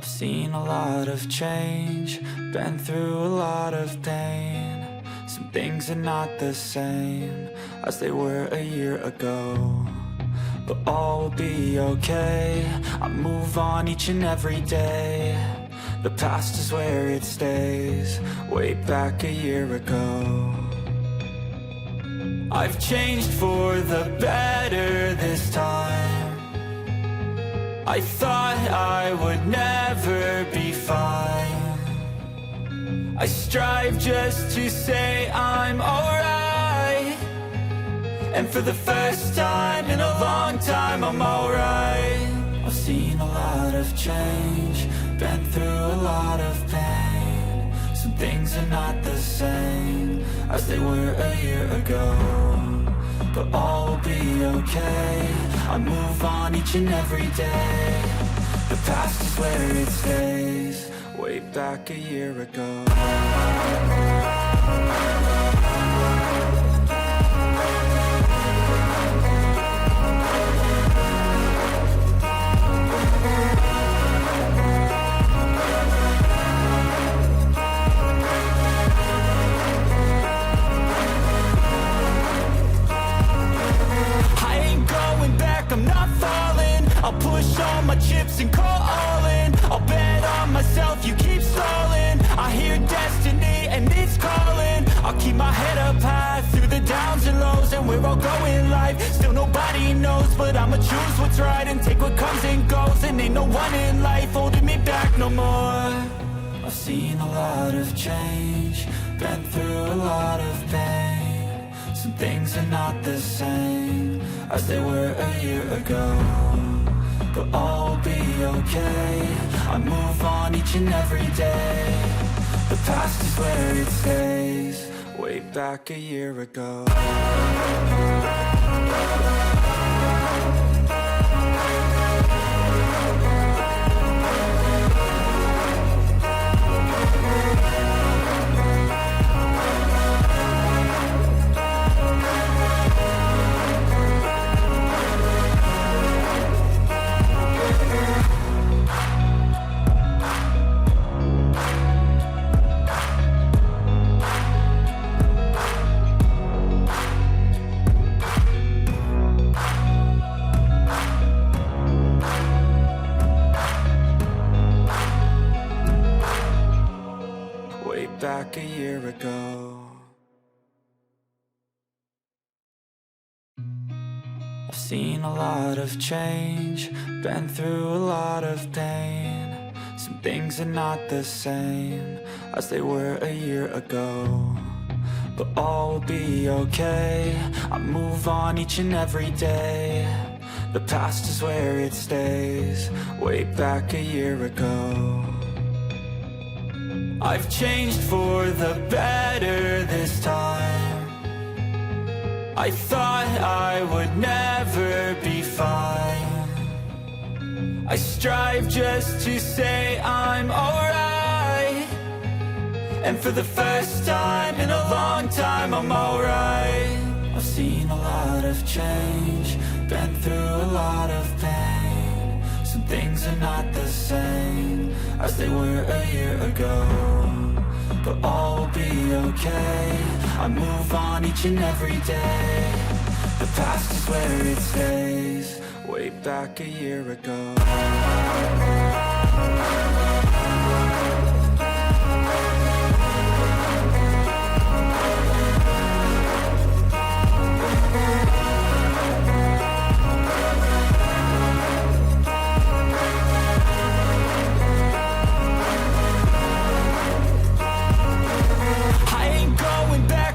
I've seen a lot of change, been through a lot of pain. Some things are not the same as they were a year ago, but all will be okay. I move on each and every day. The past is where it stays, way back a year ago. I've changed for the better this time. I thought I would never be fine. I strive just to say I'm alright, and for the first time in a long time I'm alright. I've seen a lot of change, been through a lot of pain. Some things are not the same as they were a year ago, but all will be okay. I move on each and every day. The past is where it stays, way back a year ago. I'm not falling, I'll push all my chips and call all in. I'll bet on myself, you keep stalling. I hear destiny and it's calling. I'll keep my head up high through the downs and lows, and we're all going live. Still nobody knows, but I'ma choose what's right and take what comes and goes. And ain't no one in life holding me back no more. I've seen a lot of change, been through a lot of pain. Some things are not the same as they were a year ago, but all will be okay. I move on each and every day. The past is where it stays, way back a year ago. Back a year ago. I've seen a lot of change, been through a lot of pain. Some things are not the same as they were a year ago, but all will be okay. I move on each and every day. The past is where it stays, way back a year ago. I've changed for the better this time. I thought I would never be fine. I strive just to say I'm alright, and for the first time in a long time I'm alright. I've seen a lot of change, been through a lot of pain. Some things are not the same as they were a year ago, but all will be okay. I move on each and every day. The past is where it stays, way back a year ago.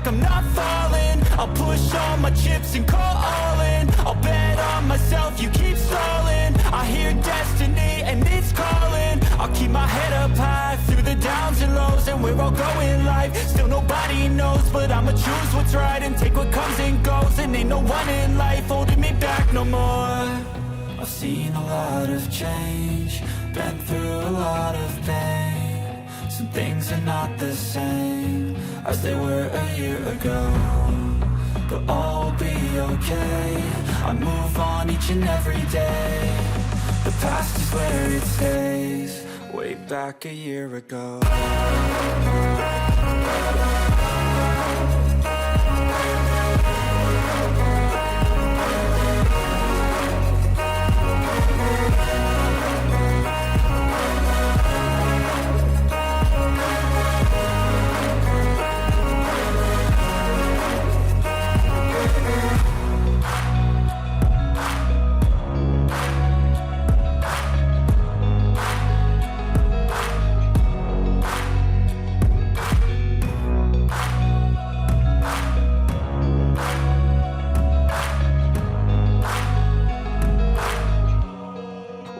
I'm not falling, I'll push all my chips and call all in. I'll bet on myself, you keep stalling. I hear destiny and it's calling. I'll keep my head up high through the downs and lows, and we're all going live. Still nobody knows, but I'ma choose what's right and take what comes and goes. And ain't no one in life holding me back no more. I've seen a lot of change, been through a lot of pain. Some things are not the same as they were a year ago, but all will be okay. I move on each and every day. The past is where it stays, way back a year ago.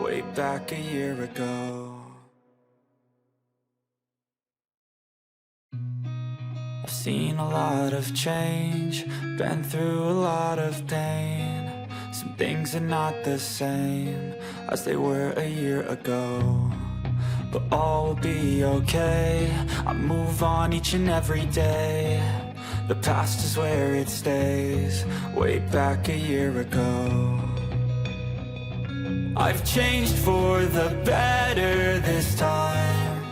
Way back a year ago. I've seen a lot of change, been through a lot of pain. Some things are not the same as they were a year ago, but all will be okay. I move on each and every day. The past is where it stays, way back a year ago. I've changed for the better this time.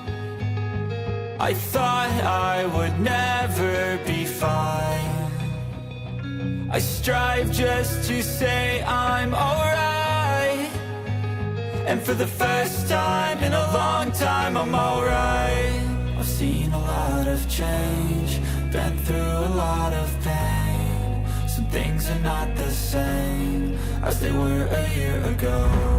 I thought I would never be fine. I strive just to say I'm alright, and for the first time in a long time I'm alright. I've seen a lot of change, been through a lot of pain. Some things are not the same as they were a year ago.